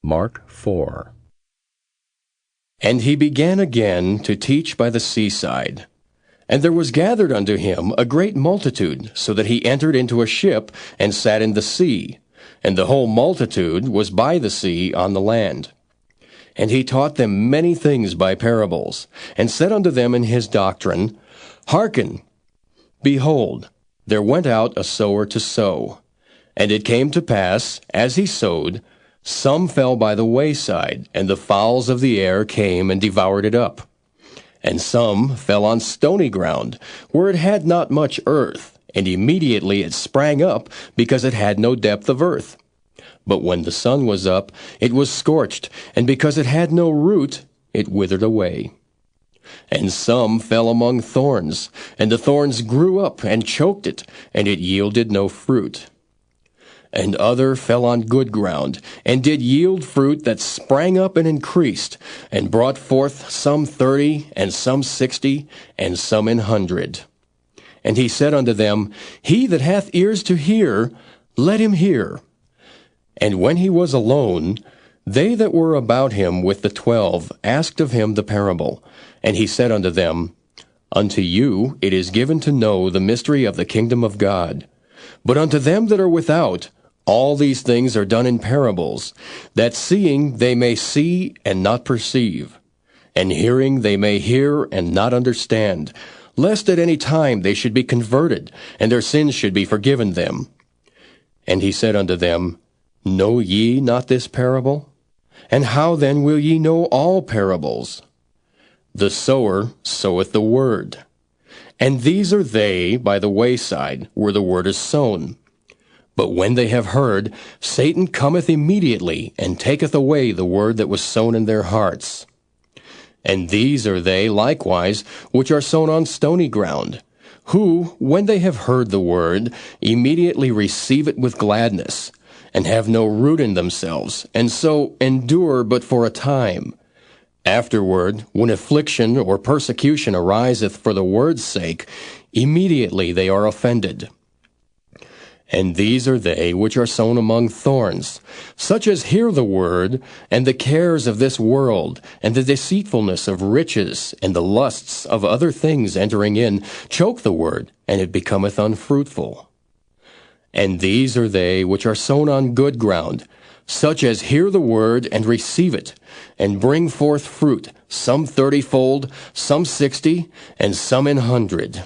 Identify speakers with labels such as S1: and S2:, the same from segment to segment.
S1: Mark 4.
S2: And he began again to teach by the seaside. And there was gathered unto him a great multitude, so that he entered into a ship, and sat in the sea. And the whole multitude was by the sea on the land. And he taught them many things by parables, and said unto them in his doctrine, Hearken! Behold, there went out a sower to sow. And it came to pass, as he sowed, some fell by the wayside, and the fowls of the air came and devoured it up. And some fell on stony ground, where it had not much earth, and immediately it sprang up, because it had no depth of earth. But when the sun was up, it was scorched, and because it had no root, it withered away. And some fell among thorns, and the thorns grew up and choked it, and it yielded no fruit. And other fell on good ground, and did yield fruit that sprang up and increased, and brought forth some 30, and some 60, and some 100. And he said unto them, He that hath ears to hear, let him hear. And when he was alone, they that were about him with the 12 asked of him the parable. And he said unto them, Unto you it is given to know the mystery of the kingdom of God. But unto them that are without, all these things are done in parables, that seeing they may see and not perceive, and hearing they may hear and not understand, lest at any time they should be converted, and their sins should be forgiven them. And he said unto them, Know ye not this parable? And how then will ye know all parables? The sower soweth the word. And these are they by the wayside, where the word is sown. But when they have heard, Satan cometh immediately, and taketh away the word that was sown in their hearts. And these are they likewise which are sown on stony ground, who, when they have heard the word, immediately receive it with gladness, and have no root in themselves, and so endure but for a time. Afterward, when affliction or persecution ariseth for the word's sake, immediately they are offended. And these are they which are sown among thorns, such as hear the word, and the cares of this world, and the deceitfulness of riches, and the lusts of other things entering in, choke the word, and it becometh unfruitful. And these are they which are sown on good ground, such as hear the word, and receive it, and bring forth fruit, some 30-fold, some 60, and some 100.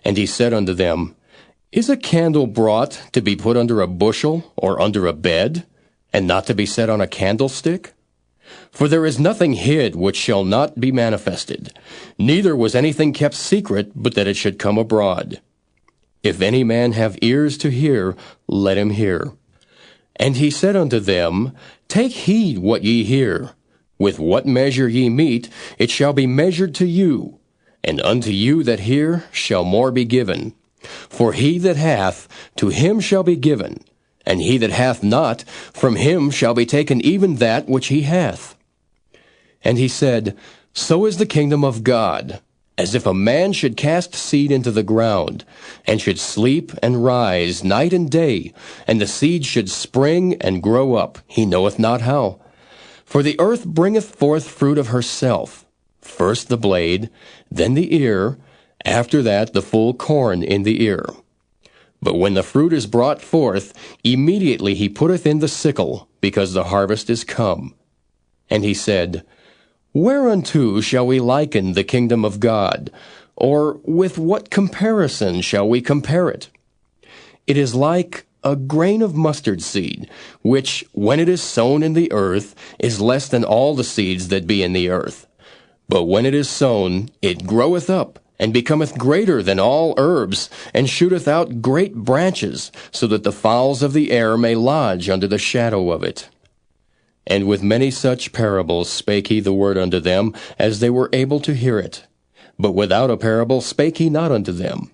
S2: And he said unto them, Is a candle brought to be put under a bushel, or under a bed, and not to be set on a candlestick? For there is nothing hid which shall not be manifested, neither was anything kept secret, but that it should come abroad. If any man have ears to hear, let him hear. And he said unto them, Take heed what ye hear. With what measure ye mete, it shall be measured to you, and unto you that hear shall more be given. For he that hath, to him shall be given, and he that hath not, from him shall be taken even that which he hath. And he said, So is the kingdom of God, as if a man should cast seed into the ground, and should sleep and rise night and day, and the seed should spring and grow up, he knoweth not how. For the earth bringeth forth fruit of herself, first the blade, then the ear, after that the full corn in the ear. But when the fruit is brought forth, immediately he putteth in the sickle, because the harvest is come. And he said, Whereunto shall we liken the kingdom of God? Or with what comparison shall we compare it? It is like a grain of mustard seed, which, when it is sown in the earth, is less than all the seeds that be in the earth. But when it is sown, it groweth up, and becometh greater than all herbs, and shooteth out great branches, so that the fowls of the air may lodge under the shadow of it. And with many such parables spake he the word unto them, as they were able to hear it. But without a parable spake he not unto them.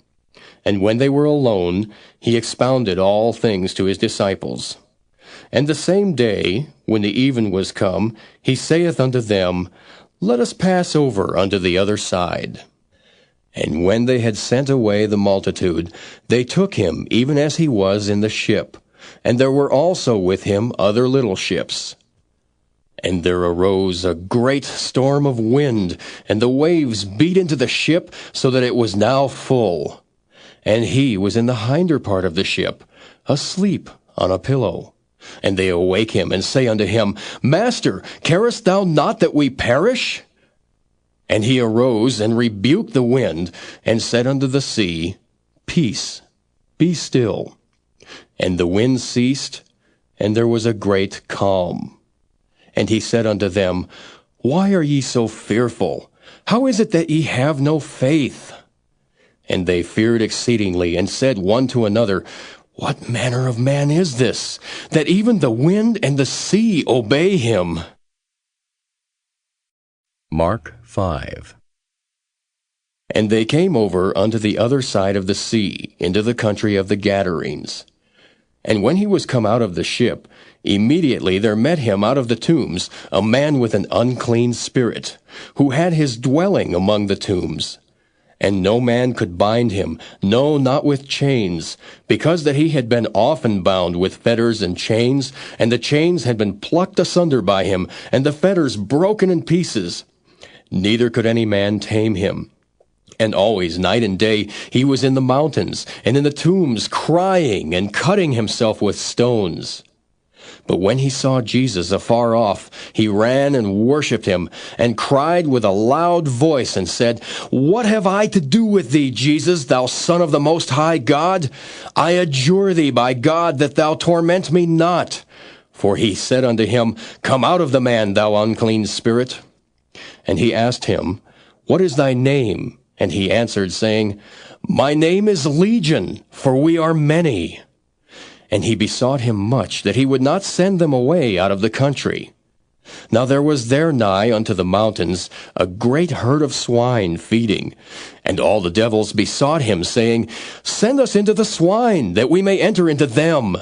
S2: And when they were alone, he expounded all things to his disciples. And the same day, when the even was come, he saith unto them, Let us pass over unto the other side. And when they had sent away the multitude, they took him even as he was in the ship. And there were also with him other little ships. And there arose a great storm of wind, and the waves beat into the ship, so that it was now full. And he was in the hinder part of the ship, asleep on a pillow. And they awake him, and say unto him, Master, carest thou not that we perish? And he arose, and rebuked the wind, and said unto the sea, Peace, be still. And the wind ceased, and there was a great calm. And he said unto them, Why are ye so fearful? How is it that ye have no faith? And they feared exceedingly, and said one to another, What manner of man is this, that even the wind and the sea obey him?
S1: Mark 5.
S2: And they came over unto the other side of the sea, into the country of the Gadarenes. And when he was come out of the ship, immediately there met him out of the tombs a man with an unclean spirit, who had his dwelling among the tombs. And no man could bind him, no, not with chains, because that he had been often bound with fetters and chains, and the chains had been plucked asunder by him, and the fetters broken in pieces. Neither could any man tame him. And always, night and day, he was in the mountains, and in the tombs, crying and cutting himself with stones. But when he saw Jesus afar off, he ran and worshipped him, and cried with a loud voice, and said, What have I to do with thee, Jesus, thou Son of the Most High God? I adjure thee by God that thou torment me not. For he said unto him, Come out of the man, thou unclean spirit. And he asked him, What is thy name? And he answered, saying, My name is Legion, for we are many. And he besought him much that he would not send them away out of the country. Now there was there nigh unto the mountains a great herd of swine feeding. And all the devils besought him, saying, Send us into the swine, that we may enter into them.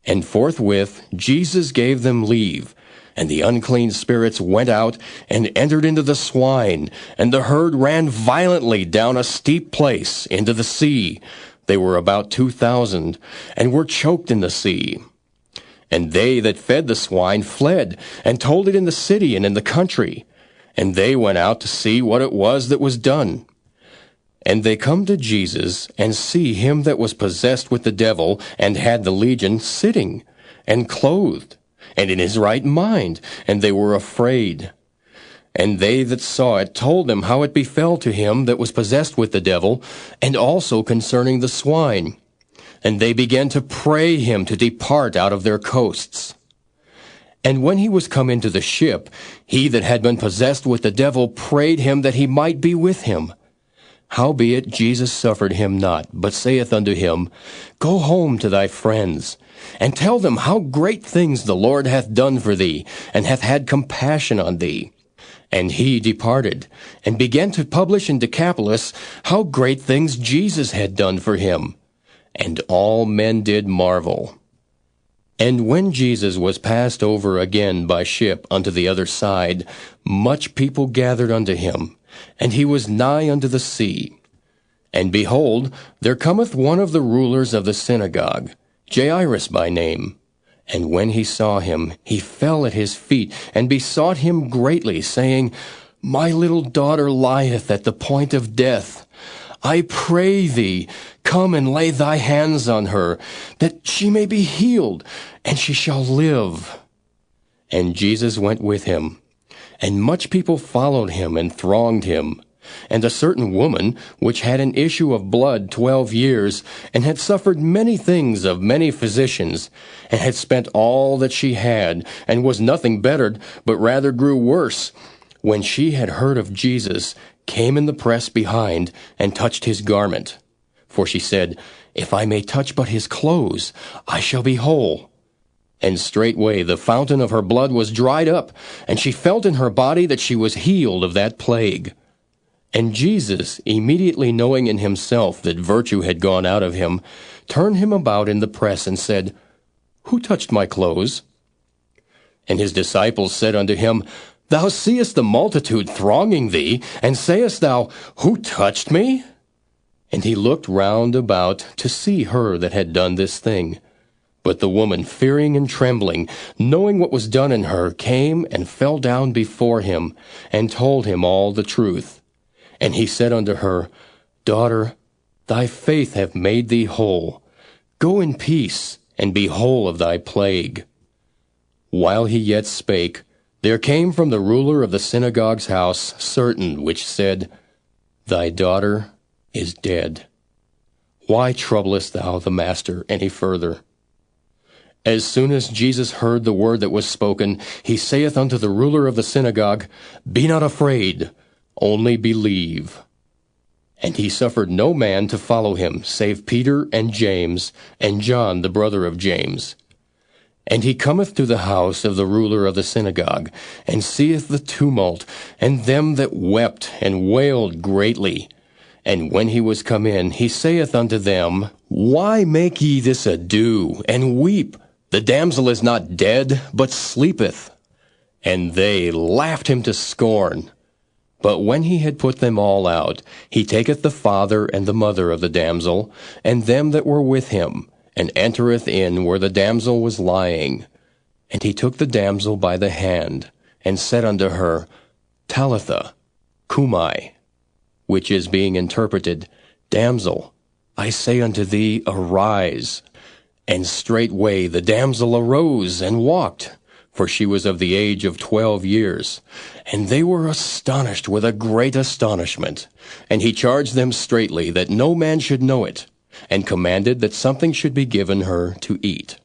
S2: And forthwith Jesus gave them leave. And the unclean spirits went out and entered into the swine, and the herd ran violently down a steep place into the sea. They were about 2,000, and were choked in the sea. And they that fed the swine fled, and told it in the city and in the country. And they went out to see what it was that was done. And they come to Jesus, and see him that was possessed with the devil, and had the legion, sitting, and clothed, and in his right mind, and they were afraid. And they that saw it told them how it befell to him that was possessed with the devil, and also concerning the swine. And they began to pray him to depart out of their coasts. And when he was come into the ship, he that had been possessed with the devil prayed him that he might be with him. Howbeit Jesus suffered him not, but saith unto him, Go home to thy friends, and tell them how great things the Lord hath done for thee, and hath had compassion on thee. And he departed, and began to publish in Decapolis how great things Jesus had done for him. And all men did marvel. And when Jesus was passed over again by ship unto the other side, much people gathered unto him, and he was nigh unto the sea. And behold, there cometh one of the rulers of the synagogue, Jairus by name. And when he saw him, he fell at his feet, and besought him greatly, saying, My little daughter lieth at the point of death. I pray thee, come and lay thy hands on her, that she may be healed, and she shall live. And Jesus went with him. And much people followed him and thronged him. And a certain woman, which had an issue of blood 12 years, and had suffered many things of many physicians, and had spent all that she had, and was nothing bettered, but rather grew worse, when she had heard of Jesus, came in the press behind, and touched his garment. For she said, If I may touch but his clothes, I shall be whole. And straightway the fountain of her blood was dried up, and she felt in her body that she was healed of that plague. And Jesus, immediately knowing in himself that virtue had gone out of him, turned him about in the press, and said, Who touched my clothes? And his disciples said unto him, Thou seest the multitude thronging thee, and sayest thou, Who touched me? And he looked round about to see her that had done this thing. But the woman, fearing and trembling, knowing what was done in her, came and fell down before him, and told him all the truth. And he said unto her, Daughter, thy faith hath made thee whole. Go in peace, and be whole of thy plague. While he yet spake, there came from the ruler of the synagogue's house certain which said, Thy daughter is dead. Why troublest thou the master any further? As soon as Jesus heard the word that was spoken, he saith unto the ruler of the synagogue, Be not afraid, only believe. And he suffered no man to follow him, save Peter and James, and John the brother of James. And he cometh to the house of the ruler of the synagogue, and seeth the tumult, and them that wept and wailed greatly. And when he was come in, he saith unto them, Why make ye this ado, and weep? The damsel is not dead, but sleepeth. And they laughed him to scorn. But when he had put them all out, he taketh the father and the mother of the damsel, and them that were with him, and entereth in where the damsel was lying. And he took the damsel by the hand, and said unto her, Talitha, cumi, which is being interpreted, Damsel, I say unto thee, arise. And straightway the damsel arose and walked, for she was of the age of 12 years. And they were astonished with a great astonishment. And he charged them straitly that no man should know it, and commanded that something should be given her to eat.